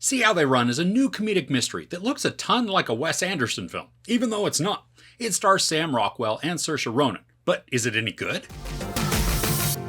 See How They Run is a new comedic mystery that looks a ton like a Wes Anderson film, even though it's not. It stars Sam Rockwell and Saoirse Ronan, but is it any good?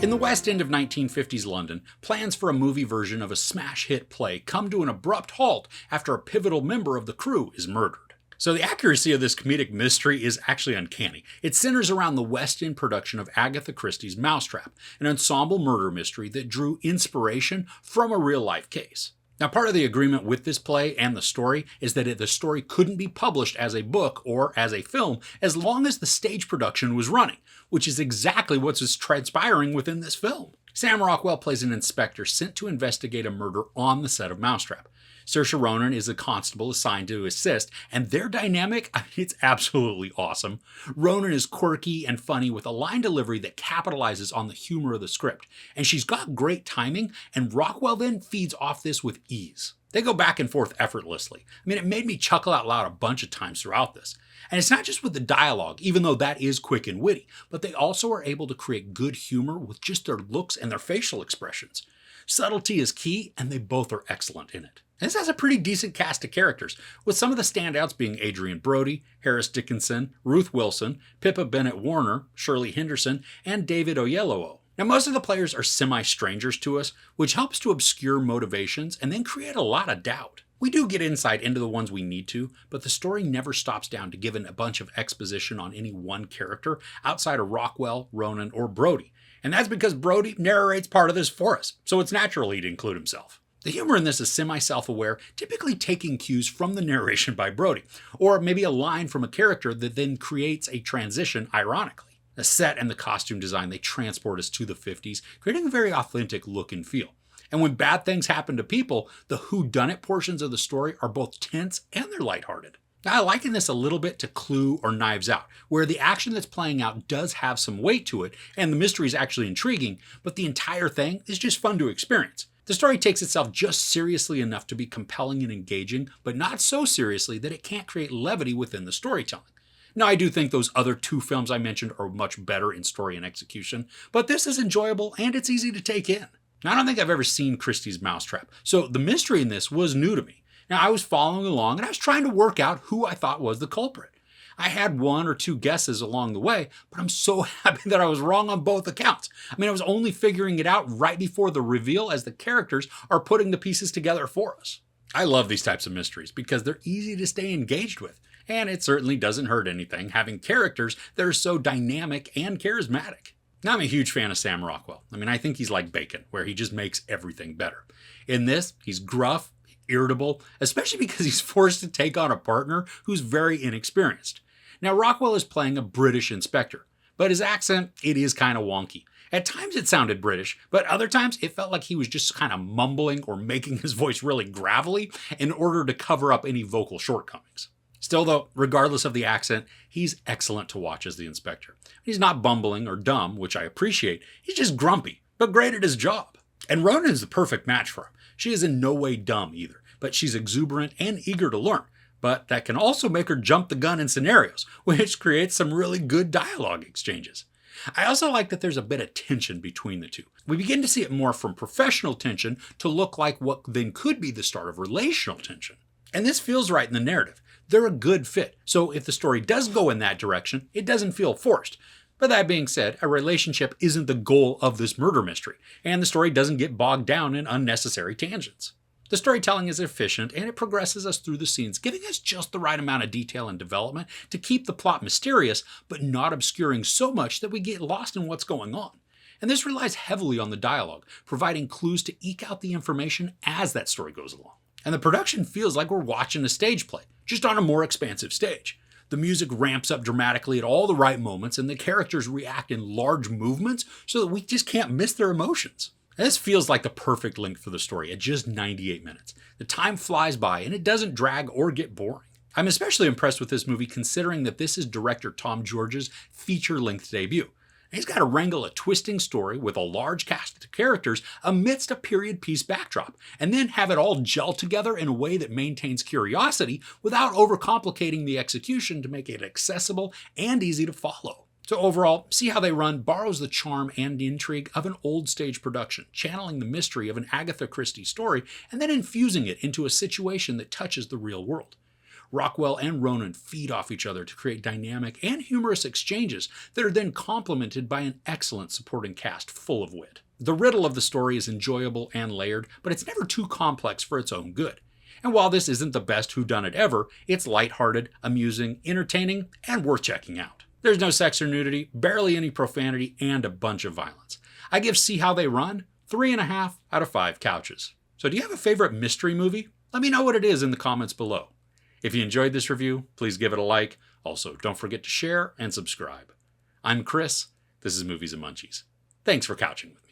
In the West End of 1950s London, plans for a movie version of a smash hit play come to an abrupt halt after a pivotal member of the crew is murdered. So the accuracy of this comedic mystery is actually uncanny. It centers around the West End production of Agatha Christie's Mousetrap, an ensemble murder mystery that drew inspiration from a real-life case. Now, part of the agreement with this play and the story is that the story couldn't be published as a book or as a film as long as the stage production was running, which is exactly what's transpiring within this film. Sam Rockwell plays an inspector sent to investigate a murder on the set of Mousetrap. Saoirse Ronan is a constable assigned to assist, and their dynamic, it's absolutely awesome. Ronan is quirky and funny with a line delivery that capitalizes on the humor of the script, and she's got great timing, and Rockwell then feeds off this with ease. They go back and forth effortlessly. I mean, it made me chuckle out loud a bunch of times throughout this. And it's not just with the dialogue, even though that is quick and witty, but they also are able to create good humor with just their looks and their facial expressions. Subtlety is key, and they both are excellent in it. This has a pretty decent cast of characters, with some of the standouts being Adrien Brody, Dickinson, Ruth Wilson, Pippa Bennett-Warner, Shirley Henderson, and David Oyelowo. Now, most of the players are semi-strangers to us, which helps to obscure motivations and then create a lot of doubt. We do get insight into the ones we need to, but the story never stops down to giving a bunch of exposition on any one character outside of Rockwell, Ronan, or Brody. And that's because Brody narrates part of this for us, so it's natural he'd include himself. The humor in this is semi-self-aware, typically taking cues from the narration by Brody, or maybe a line from a character that then creates a transition ironically. The set and the costume design, they transport us to the 50s, creating a very authentic look and feel. And when bad things happen to people, the whodunit portions of the story are both tense and they're lighthearted. Now, I liken this a little bit to Clue or Knives Out, where the action that's playing out does have some weight to it, and the mystery is actually intriguing, but the entire thing is just fun to experience. The story takes itself just seriously enough to be compelling and engaging, but not so seriously that it can't create levity within the storytelling. Now, I do think those other two films I mentioned are much better in story and execution, but this is enjoyable and it's easy to take in. Now, I don't think I've ever seen Christie's Mousetrap, so the mystery in this was new to me. Now, I was following along and I was trying to work out who I thought was the culprit. I had one or two guesses along the way, but I'm so happy that I was wrong on both accounts. I mean, I was only figuring it out right before the reveal as the characters are putting the pieces together for us. I love these types of mysteries because they're easy to stay engaged with, and it certainly doesn't hurt anything having characters that are so dynamic and charismatic. Now, I'm a huge fan of Sam Rockwell. I mean, I think he's like bacon, where he just makes everything better. In this, he's gruff, irritable, especially because he's forced to take on a partner who's very inexperienced. Now, Rockwell is playing a British inspector, but his accent, it is kind of wonky. At times it sounded British, but other times it felt like he was just kind of mumbling or making his voice really gravelly in order to cover up any vocal shortcomings. Still though, regardless of the accent, he's excellent to watch as the inspector. He's not bumbling or dumb, which I appreciate. He's just grumpy, but great at his job. And Ronan is the perfect match for him. She is in no way dumb either, but she's exuberant and eager to learn. But that can also make her jump the gun in scenarios, which creates some really good dialogue exchanges. I also like that there's a bit of tension between the two. We begin to see it more from professional tension to look like what then could be the start of relational tension. And this feels right in the narrative. They're a good fit, so if the story does go in that direction, it doesn't feel forced. But that being said, a relationship isn't the goal of this murder mystery, and the story doesn't get bogged down in unnecessary tangents. The storytelling is efficient and it progresses us through the scenes, giving us just the right amount of detail and development to keep the plot mysterious, but not obscuring so much that we get lost in what's going on. And this relies heavily on the dialogue, providing clues to eke out the information as that story goes along. And the production feels like we're watching a stage play, just on a more expansive stage. The music ramps up dramatically at all the right moments and the characters react in large movements so that we just can't miss their emotions. This feels like the perfect length for the story at just 98 minutes. The time flies by and it doesn't drag or get boring. I'm especially impressed with this movie considering that this is director Tom George's feature-length debut. He's got to wrangle a twisting story with a large cast of characters amidst a period piece backdrop, and then have it all gel together in a way that maintains curiosity without overcomplicating the execution to make it accessible and easy to follow. So overall, See How They Run borrows the charm and intrigue of an old stage production, channeling the mystery of an Agatha Christie story and then infusing it into a situation that touches the real world. Rockwell and Ronan feed off each other to create dynamic and humorous exchanges that are then complemented by an excellent supporting cast full of wit. The riddle of the story is enjoyable and layered, but it's never too complex for its own good. And while this isn't the best whodunit ever, it's lighthearted, amusing, entertaining, and worth checking out. There's no sex or nudity, barely any profanity, and a bunch of violence. I give See How They Run 3.5 out of 5 couches. So do you have a favorite mystery movie? Let me know what it is in the comments below. If you enjoyed this review, please give it a like. Also, don't forget to share and subscribe. I'm Chris. This is Movies and Munchies. Thanks for couching with me.